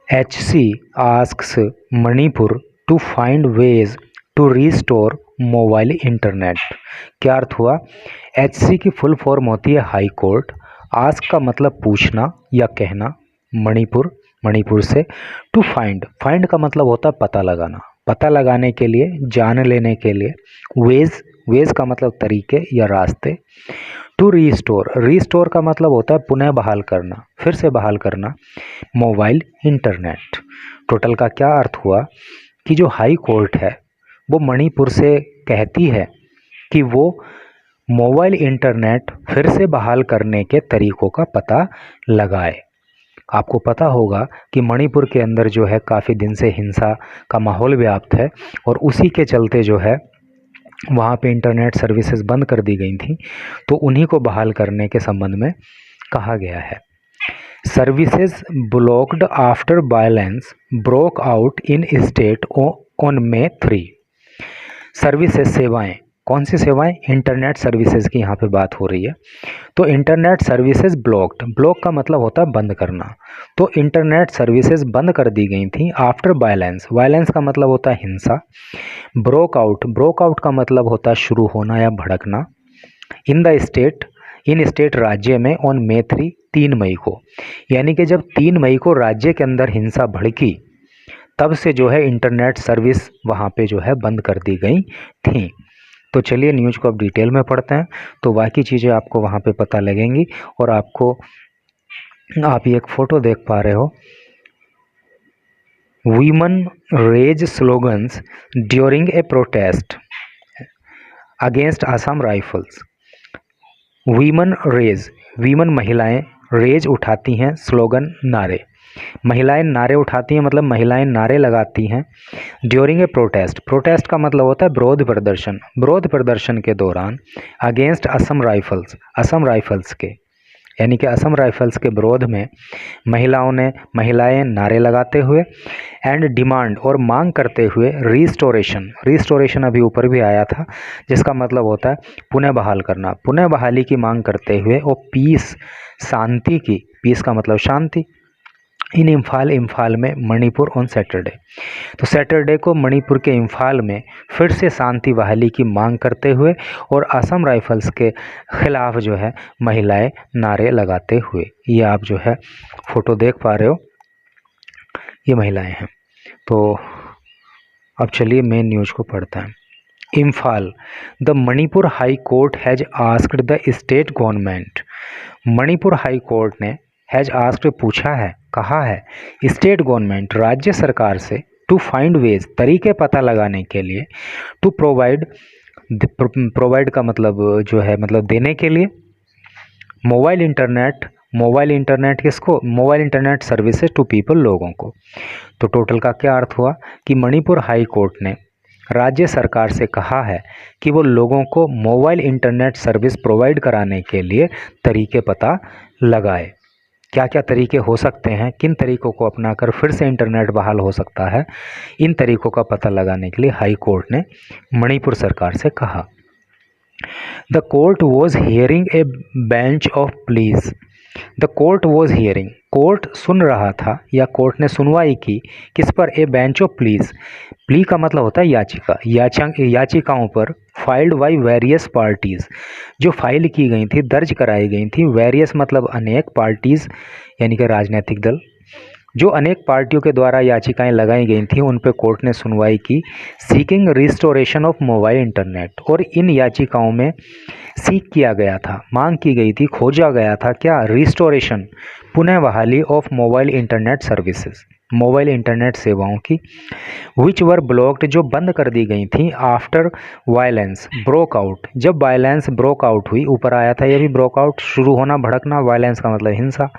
HC asks Manipur to find ways to restore mobile internet. क्या अर्थ हुआ? HC की full form होती है हाई कोर्ट। आस्क का मतलब पूछना या कहना, मणिपुर से। टू फाइंड, फाइंड का मतलब होता है पता लगाना, पता लगाने के लिए, जान लेने के लिए। वेज का मतलब तरीके या रास्ते। टू रीस्टोर, रीस्टोर का मतलब होता है पुनः बहाल करना, फिर से बहाल करना मोबाइल इंटरनेट। टोटल का क्या अर्थ हुआ कि जो हाई कोर्ट है वो मणिपुर से कहती है कि वो मोबाइल इंटरनेट फिर से बहाल करने के तरीकों का पता लगाए। आपको पता होगा कि मणिपुर के अंदर जो है काफ़ी दिन से हिंसा का माहौल व्याप्त है और उसी के चलते जो है वहाँ पे इंटरनेट सर्विसेज बंद कर दी गई थी, तो उन्हीं को बहाल करने के संबंध में कहा गया है। Services blocked after violence broke out in state on May 3। Services, सेवाएं, कौन सी सेवाएं? इंटरनेट सर्विसेज की यहाँ पे बात हो रही है। तो इंटरनेट सर्विसेज ब्लॉक्ड, ब्लॉक का मतलब होता है बंद करना, तो इंटरनेट सर्विसेज बंद कर दी गई थी आफ्टर वायलेंस, वायलेंस का मतलब होता है हिंसा। ब्रोक आउट का मतलब होता है शुरू होना या भड़कना। In the state, in state राज्य में ऑन May 3, 3 मई को, यानी कि जब 3 मई को राज्य के अंदर हिंसा भड़की तब से जो है इंटरनेट सर्विस वहाँ पे जो है बंद कर दी गई थी। तो चलिए न्यूज़ को अब डिटेल में पढ़ते हैं, तो बाकी चीज़ें आपको वहाँ पे पता लगेंगी। और आपको, आप ये एक फ़ोटो देख पा रहे हो, women rage slogans during a protest against Assam Rifles. Women rage, women महिलाएं, रेज उठाती हैं, स्लोगन नारे, महिलाएं नारे उठाती हैं मतलब महिलाएं नारे लगाती हैं। ड्यूरिंग ए प्रोटेस्ट, प्रोटेस्ट का मतलब होता है विरोध प्रदर्शन, विरोध प्रदर्शन के दौरान। Against Assam rifles, Assam rifles के, यानी कि असम राइफल्स के विरोध में महिलाएं नारे लगाते हुए एंड डिमांड, और मांग करते हुए रीस्टोरेशन, रीस्टोरेशन अभी ऊपर भी आया था जिसका मतलब होता है पुनः बहाल करना, पुनः बहाली की मांग करते हुए, और पीस, शांति की, पीस का मतलब शांति, इन इम्फाल में मणिपुर ऑन सैटरडे। तो सैटरडे को मणिपुर के इम्फाल में फिर से शांति बहाली की मांग करते हुए और असम राइफल्स के खिलाफ जो है महिलाएं नारे लगाते हुए, ये आप जो है फोटो देख पा रहे हो, ये महिलाएं हैं। तो अब चलिए मेन न्यूज़ को पढ़ते हैं। Imphal, the Manipur high court has asked the state government, Manipur high court ने हैज आस्क्ड पूछा है, कहा है, स्टेट गवर्नमेंट, राज्य सरकार से, टू फाइंड वेज, तरीके पता लगाने के लिए, टू प्रोवाइड, प्रोवाइड का मतलब जो है मतलब देने के लिए, मोबाइल इंटरनेट किसको? Mobile internet services to people, लोगों को। तो टोटल का क्या अर्थ हुआ कि मणिपुर हाई कोर्ट ने राज्य सरकार से कहा है कि वो लोगों को मोबाइल इंटरनेट सर्विस प्रोवाइड कराने के लिए तरीके पता लगाए। क्या क्या तरीके हो सकते हैं, किन तरीकों को अपनाकर फिर से इंटरनेट बहाल हो सकता है, इन तरीकों का पता लगाने के लिए हाई कोर्ट ने मणिपुर सरकार से कहा। The court was hearing a bench of pleas, the court was hearing, court सुन रहा था या कोर्ट ने सुनवाई की, किस पर? A bench of pleas, plea का मतलब होता है याचिका, याचिकाओं पर, फाइल्ड बाई वेरियस पार्टीज़, जो फाइल की गई थी, दर्ज कराई गई थी, वेरियस मतलब अनेक, पार्टीज़ यानी कि राजनीतिक दल, जो अनेक पार्टियों के द्वारा याचिकाएं लगाई गई थी उन पे कोर्ट ने सुनवाई की। Seeking restoration of mobile internet, और इन याचिकाओं में सीख किया गया था, मांग की गई थी, खोजा गया था क्या? रिस्टोरेशन, पुनः बहाली of mobile internet services, mobile internet सेवाओं की। विच वर ब्लॉक्ड, जो बंद कर दी गई थी। आफ्टर वायलेंस ब्रोक आउट, जब वायलेंस ब्रोक आउट हुई, ऊपर आया था ये भी, ब्रोक आउट शुरू होना, भड़कना, वायलेंस का मतलब हिंसा,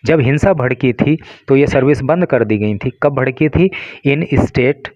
जब हिंसा भड़की थी तो ये सर्विस बंद कर दी गई थी। कब भड़की थी? इन स्टेट,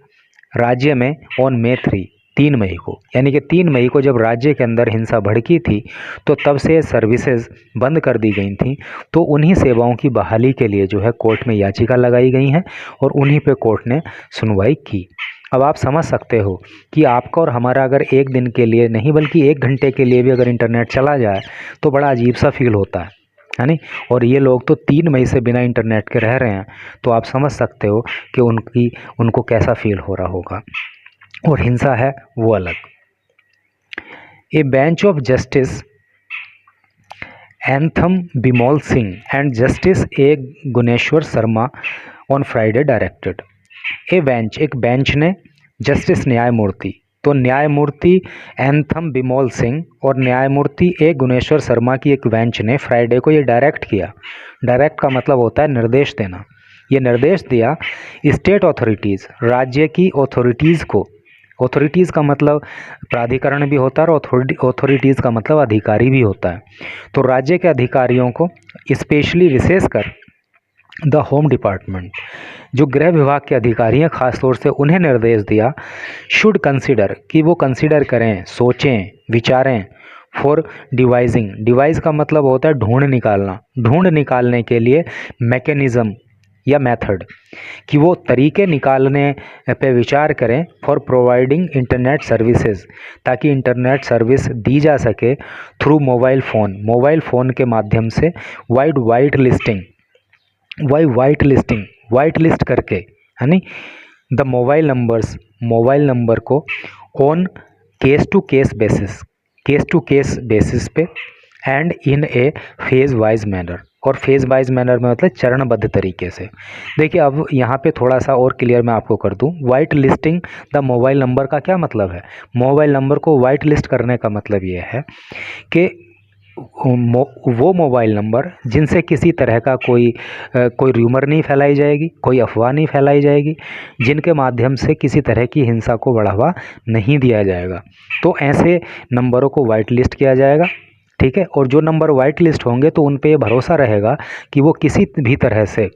राज्य में, ऑन May 3, 3 मई को, यानी कि 3 मई को जब राज्य के अंदर हिंसा भड़की थी तो तब से सर्विसेज बंद कर दी गई थी। तो उन्हीं सेवाओं की बहाली के लिए जो है कोर्ट में याचिका लगाई गई हैं और उन्हीं पे कोर्ट ने सुनवाई की। अब आप समझ सकते हो कि आपका और हमारा अगर एक दिन के लिए नहीं बल्कि 1 घंटे के लिए भी अगर इंटरनेट चला जाए तो बड़ा अजीब सा फील होता है। है नहीं। और ये लोग तो 3 मई से बिना इंटरनेट के रह रहे हैं, तो आप समझ सकते हो कि उनको कैसा फील हो रहा होगा। और हिंसा है वो अलग। ए bench of justice anthem Bimol Singh and justice A Guneshwar Sharma on Friday directed. A bench, एक बेंच ने, जस्टिस न्यायमूर्ति, तो न्यायमूर्ति एंथम बिमोल सिंह और न्यायमूर्ति ए गुनेश्वर शर्मा की एक बेंच ने फ्राइडे को ये डायरेक्ट किया। डायरेक्ट का मतलब होता है निर्देश देना। ये निर्देश दिया स्टेट अथॉरिटीज़, राज्य की अथॉरिटीज़ को, अथॉरिटीज़ का मतलब प्राधिकरण भी होता है और अथॉरिटीज़ का मतलब अधिकारी भी होता है। तो राज्य के अधिकारियों को, स्पेशली विशेषकर द होम डिपार्टमेंट, जो गृह विभाग के अधिकारी हैं ख़ास तौर से, उन्हें निर्देश दिया शुड कंसिडर, कि वो कंसिडर करें, सोचें, विचारें, फॉर डिवाइजिंग, डिवाइस का मतलब होता है ढूंढ निकालना, ढूंढ निकालने के लिए मैकेनिज़्म या मेथड, कि वो तरीके निकालने पे विचार करें फॉर प्रोवाइडिंग इंटरनेट सर्विसेज, ताकि इंटरनेट सर्विस दी जा सके through mobile phone, mobile phone के माध्यम से वाइट लिस्टिंग, वाइट लिस्ट करके, है नी, the mobile numbers, mobile number को on case to case basis पे and in a phase wise manner, और फेज वाइज मैनर में मतलब चरणबद्ध तरीके से। देखिए अब यहाँ पे थोड़ा सा और क्लियर मैं आपको कर दूँ, white listing the mobile number का क्या मतलब है। मोबाइल नंबर को वाइट लिस्ट करने का मतलब ये है कि वो मोबाइल नंबर जिनसे किसी तरह का कोई र्यूमर नहीं फैलाई जाएगी, कोई अफवाह नहीं फैलाई जाएगी, जिनके माध्यम से किसी तरह की हिंसा को बढ़ावा नहीं दिया जाएगा, तो ऐसे नंबरों को वाइट लिस्ट किया जाएगा। ठीक है, और जो नंबर वाइट लिस्ट होंगे तो उन पे ये भरोसा रहेगा कि वो किसी भी तरह से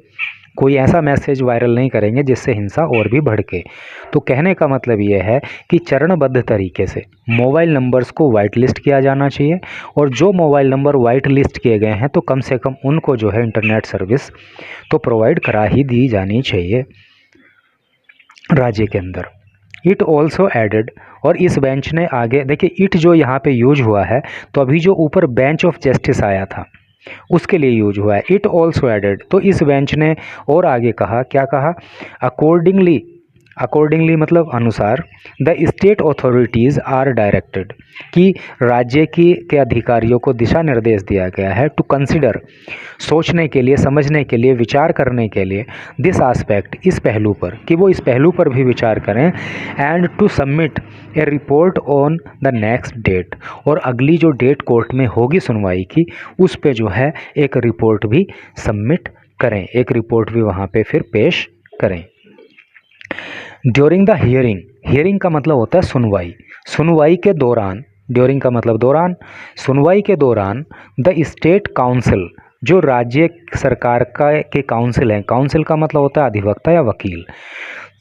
कोई ऐसा मैसेज वायरल नहीं करेंगे जिससे हिंसा और भी भड़के। तो कहने का मतलब ये है कि चरणबद्ध तरीके से मोबाइल नंबर्स को वाइट लिस्ट किया जाना चाहिए, और जो मोबाइल नंबर वाइट लिस्ट किए गए हैं तो कम से कम उनको जो है इंटरनेट सर्विस तो प्रोवाइड करा ही दी जानी चाहिए राज्य के अंदर। इट ऑल्सो एडेड, और इस बेंच ने आगे, देखिए इट जो यहाँ पे यूज हुआ है, तो अभी जो ऊपर बेंच ऑफ जस्टिस आया था उसके लिए यूज हुआ है। इट ऑल्सो एडेड, तो इस बेंच ने और आगे कहा, क्या कहा, अकॉर्डिंगली मतलब अनुसार, the state authorities are directed, कि राज्य के अधिकारियों को दिशा निर्देश दिया गया है टू कंसिडर, सोचने के लिए, समझने के लिए, विचार करने के लिए, दिस आस्पेक्ट, इस पहलू पर, कि वो इस पहलू पर भी विचार करें, and to submit a report on the next date, और अगली जो डेट कोर्ट में होगी सुनवाई की उस पे जो है एक रिपोर्ट भी सबमिट करें, एक रिपोर्ट भी वहाँ पे फिर पेश करें। ड्यूरिंग द हियरिंग, हियरिंग का मतलब होता है सुनवाई, सुनवाई के दौरान, ड्यूरिंग का मतलब दौरान, सुनवाई के दौरान द स्टेट काउंसिल, जो राज्य सरकार के काउंसिल हैं, काउंसिल का मतलब होता है अधिवक्ता या वकील,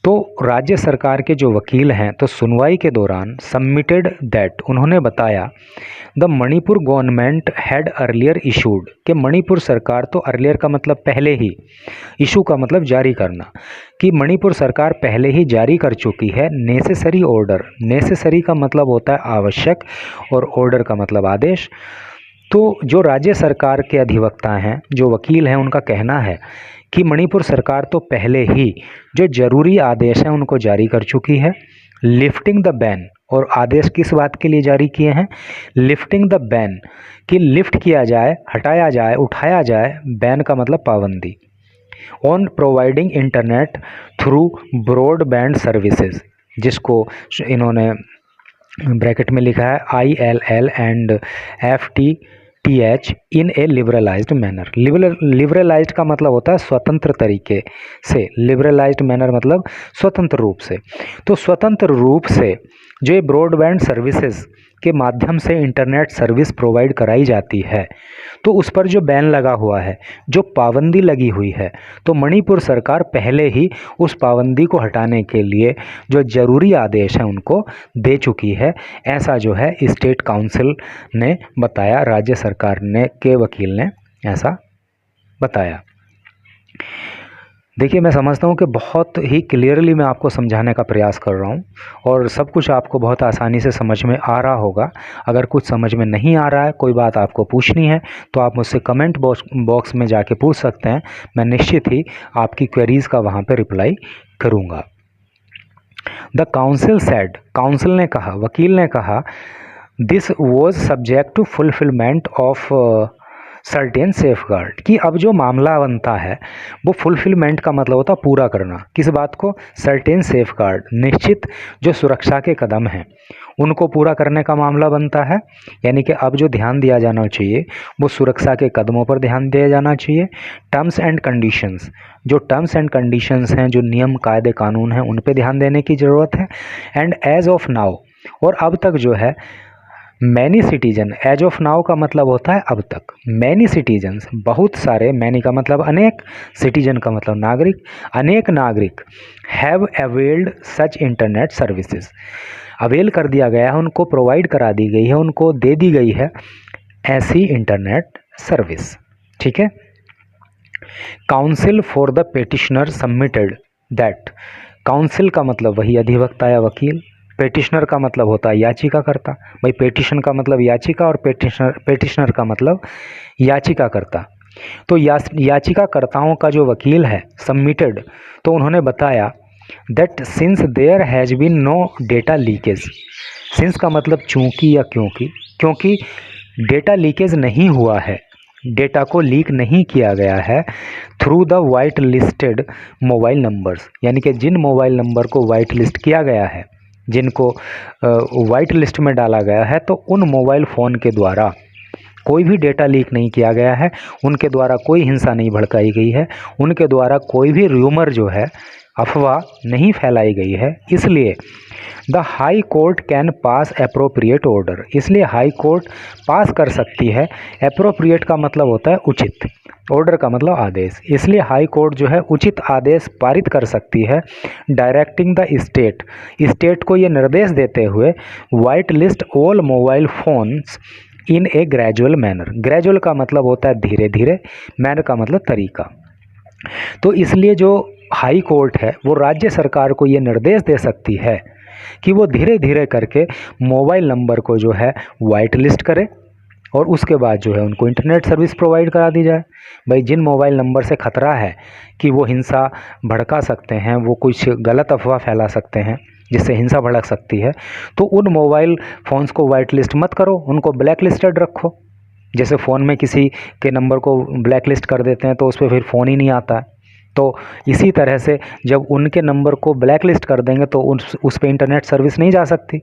तो राज्य सरकार के जो वकील हैं, तो सुनवाई के दौरान सबमिटेड दैट, उन्होंने बताया, the Manipur government had earlier issued, कि मणिपुर सरकार, तो अर्लियर का मतलब पहले ही, इशू का मतलब जारी करना, कि मणिपुर सरकार पहले ही जारी कर चुकी है नेसेसरी ऑर्डर, नेसेसरी का मतलब होता है आवश्यक और ऑर्डर का मतलब आदेश। तो जो राज्य सरकार के अधिवक्ता हैं, जो वकील हैं, उनका कहना है कि मणिपुर सरकार तो पहले ही जो जरूरी आदेश हैं उनको जारी कर चुकी है, लिफ्टिंग द बैन, और आदेश किस बात के लिए जारी किए हैं, लिफ्टिंग द बैन, कि लिफ्ट किया जाए, हटाया जाए, उठाया जाए, बैन का मतलब पाबंदी, on providing internet through broadband services, जिसको इन्होंने ब्रैकेट में लिखा है ILL and FTTH in A liberalised manner. Liberalised का मतलब होता है स्वतंत्र तरीके से, लिबरलाइज्ड मैनर मतलब स्वतंत्र रूप से। तो स्वतंत्र रूप से जो ये ब्रॉडबैंड सर्विसेज के माध्यम से इंटरनेट सर्विस प्रोवाइड कराई जाती है, तो उस पर जो बैन लगा हुआ है, जो पाबंदी लगी हुई है, तो मणिपुर सरकार पहले ही उस पाबंदी को हटाने के लिए जो जरूरी आदेश हैं उनको दे चुकी है, ऐसा जो है स्टेट काउंसिल ने बताया, राज्य सरकार ने के वकील ने ऐसा बताया। देखिए, मैं समझता हूँ कि बहुत ही क्लियरली मैं आपको समझाने का प्रयास कर रहा हूँ और सब कुछ आपको बहुत आसानी से समझ में आ रहा होगा। अगर कुछ समझ में नहीं आ रहा है, कोई बात आपको पूछनी है, तो आप मुझसे कमेंट बॉक्स में जाके पूछ सकते हैं। मैं निश्चित ही आपकी क्वेरीज़ का वहाँ पे रिप्लाई करूँगा। द काउंसिल सेड, काउंसिल ने कहा, वकील ने कहा, this was subject to fulfilment of certain safeguard, कि अब जो मामला बनता है वो फुलफिलमेंट का मतलब होता पूरा करना। किस बात को? सर्टेन सेफगार्ड, निश्चित जो सुरक्षा के कदम हैं उनको पूरा करने का मामला बनता है। यानी कि अब जो ध्यान दिया जाना चाहिए वो सुरक्षा के कदमों पर ध्यान दिया जाना चाहिए। टर्म्स एंड कंडीशंस, जो टर्म्स एंड कंडीशंस हैं, जो नियम कायदे कानून हैं, उन पे ध्यान देने की ज़रूरत है। एंड एज ऑफ नाउ, और अब तक जो है many citizen, as of now का मतलब होता है अब तक। मैनी सिटीजन्स, बहुत सारे, मैनी का मतलब अनेक, सिटीजन का मतलब नागरिक, अनेक नागरिक have availed such internet services, avail कर दिया गया है, उनको प्रोवाइड करा दी गई है, उनको दे दी गई है ऐसी इंटरनेट सर्विस। ठीक है। Council for the petitioner submitted that, council का मतलब वही अधिवक्ता या वकील, पेटिशनर का मतलब होता है याचिकाकर्ता। भाई पेटिशन का मतलब याचिका और पेटिशनर का मतलब याचिकाकर्ता। तो याचिकाकर्ताओं का जो वकील है सबमिटेड, तो उन्होंने बताया that since there has been no data leakage, since का मतलब चूंकि या क्योंकि, क्योंकि डेटा लीकेज नहीं हुआ है, डेटा को लीक नहीं किया गया है through the white listed mobile numbers, यानी कि जिन मोबाइल नंबर को वाइट लिस्ट किया गया है, जिनको वाइट लिस्ट में डाला गया है, तो उन मोबाइल फ़ोन के द्वारा कोई भी डेटा लीक नहीं किया गया है, उनके द्वारा कोई हिंसा नहीं भड़काई गई है, उनके द्वारा कोई भी र्यूमर जो है, अफवाह नहीं फैलाई गई है। इसलिए the high court can pass appropriate order, इसलिए हाई कोर्ट पास कर सकती है। एप्रोप्रिएट का मतलब होता है उचित, ऑर्डर का मतलब आदेश, इसलिए हाई कोर्ट जो है उचित आदेश पारित कर सकती है। डायरेक्टिंग द स्टेट, स्टेट को ये निर्देश देते हुए white list all mobile phones इन ए ग्रेजुअल मैनर, ग्रेजुअल का मतलब होता है धीरे धीरे, मैनर का मतलब तरीका। तो इसलिए जो हाई कोर्ट है वो राज्य सरकार को ये निर्देश दे सकती है कि वो धीरे धीरे करके मोबाइल नंबर को जो है वाइट लिस्ट करे और उसके बाद जो है उनको इंटरनेट सर्विस प्रोवाइड करा दी जाए। भाई जिन मोबाइल नंबर से ख़तरा है कि वो हिंसा भड़का सकते हैं, वो कुछ गलत अफवाह फैला सकते हैं जिससे हिंसा भड़क सकती है, तो उन मोबाइल फ़ोन्स को वाइट लिस्ट मत करो, उनको ब्लैक लिस्टेड रखो। जैसे फ़ोन में किसी के नंबर को ब्लैक लिस्ट कर देते हैं तो उस पर फिर फ़ोन ही नहीं आता है, तो इसी तरह से जब उनके नंबर को ब्लैक लिस्ट कर देंगे तो उस पे इंटरनेट सर्विस नहीं जा सकती।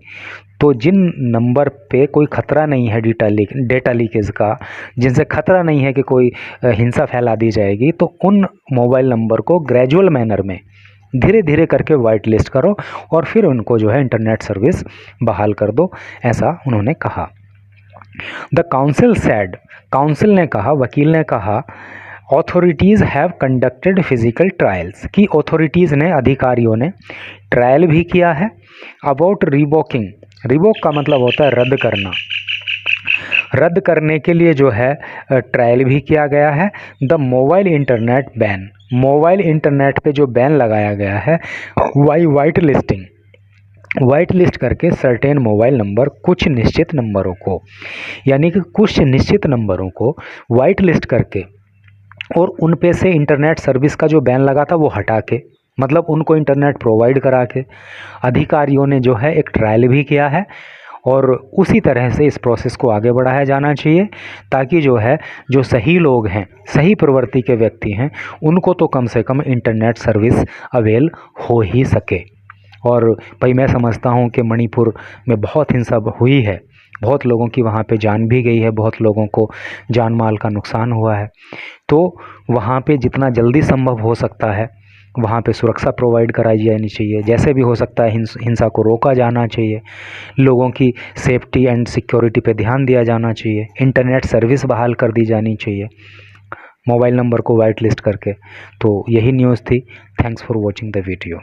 तो जिन नंबर पे कोई ख़तरा नहीं है डेटा लीकेज का, जिनसे ख़तरा नहीं है कि कोई हिंसा फैला दी जाएगी, तो उन मोबाइल नंबर को ग्रेजुअल मैनर में धीरे धीरे करके वाइट लिस्ट करो और फिर उनको जो है इंटरनेट सर्विस बहाल कर दो, ऐसा उन्होंने कहा। द काउंसिल सेड, काउंसिल ने कहा, वकील ने कहा, authorities have conducted physical trials, की ऑथोरिटीज़ ने, अधिकारियों ने ट्रायल भी किया है। अबाउट रिवोकिंग, रिवोक का मतलब होता है रद्द करना, रद्द करने के लिए जो है ट्रायल भी किया गया है। The mobile internet ban, mobile internet पे जो बैन लगाया गया है, वाइट लिस्टिंग, वाइट लिस्ट करके सर्टेन मोबाइल नंबर, कुछ निश्चित नंबरों को, यानी कि कुछ निश्चित नंबरों को वाइट लिस्ट करके और उन पे से इंटरनेट सर्विस का जो बैन लगा था वो हटा के, मतलब उनको इंटरनेट प्रोवाइड करा के अधिकारियों ने जो है एक ट्रायल भी किया है। और उसी तरह से इस प्रोसेस को आगे बढ़ाया जाना चाहिए ताकि जो है जो सही लोग हैं, सही प्रवृत्ति के व्यक्ति हैं, उनको तो कम से कम इंटरनेट सर्विस अवेल हो ही सके। और भाई मैं समझता हूँ कि मणिपुर में बहुत हिंसा हुई है, बहुत लोगों की वहाँ पे जान भी गई है, बहुत लोगों को जान माल का नुकसान हुआ है। तो वहाँ पे जितना जल्दी संभव हो सकता है वहाँ पे सुरक्षा प्रोवाइड कराई जानी चाहिए, जैसे भी हो सकता है हिंसा को रोका जाना चाहिए, लोगों की सेफ्टी एंड सिक्योरिटी पे ध्यान दिया जाना चाहिए, इंटरनेट सर्विस बहाल कर दी जानी चाहिए मोबाइल नंबर को वाइट लिस्ट करके। तो यही न्यूज़ थी। Thanks for watching the video.